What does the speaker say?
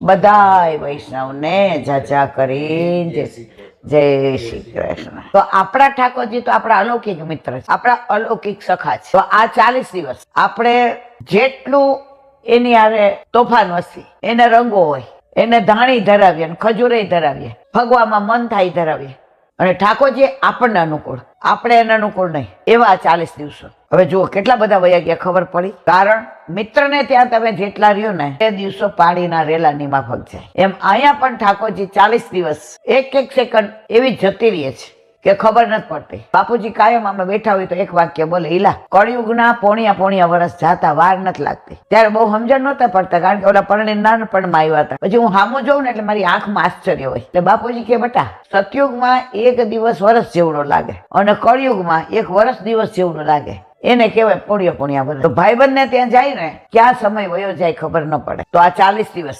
બધાય વૈષ્ણવને જાજા કરીને જય શ્રી કૃષ્ણ. તો આપણા ઠાકોરજી તો આપણા અલૌકિક મિત્ર છે, આપણા અલૌકિક સખા છે. તો આ 40 દિવસ આપણે જેટલું એની આરે તોફાન વસી, એને રંગો હોય, એને ધાણી ધરાવીએ, ખજૂરે ધરાવીએ, ભગવામાં મન થાય ધરાવીએ, અને ઠાકોરજી આપણને અનુકૂળ, આપણે એને અનુકૂળ નહીં, એવા 40 દિવસો. હવે જુઓ કેટલા બધા વયા ગયા ખબર પડી. કારણ મિત્રને ત્યાં તમે જેટલા રહ્યો ને એ દિવસો પાણીના રેલાની માફક જાય. એમ અહીંયા પણ ઠાકોરજી 40 દિવસ એક સેકન્ડ એવી જતી રહે છે કે ખબર નથી પડતી. બાપુજી કાયમ અમે બેઠા હોય તો એક વાક્ય બોલે, ઈલા કળિયુગના પોણિયા વર્ષ જાતા વાર નથી લાગતી. ત્યારે બહુ સમજણ નહોતા પડતા, કારણ કે ઓલા પરણી નાનપણમાં આવ્યા હતા. પછી હું સામું જોઉં ને એટલે મારી આંખમાં આશ્ચર્ય હોય. એટલે બાપુજી કે બેટા, સતયુગમાં એક દિવસ વર્ષ જેવડો લાગે અને કળિયુગમાં એક વર્ષ દિવસ જેવડો લાગે. એને કહેવાય પોણિયા વર્ષ. તો ભાઈબંધ ને ત્યાં જાય ને ક્યાં સમય વયો જાય ખબર ન પડે. તો આ 40 દિવસ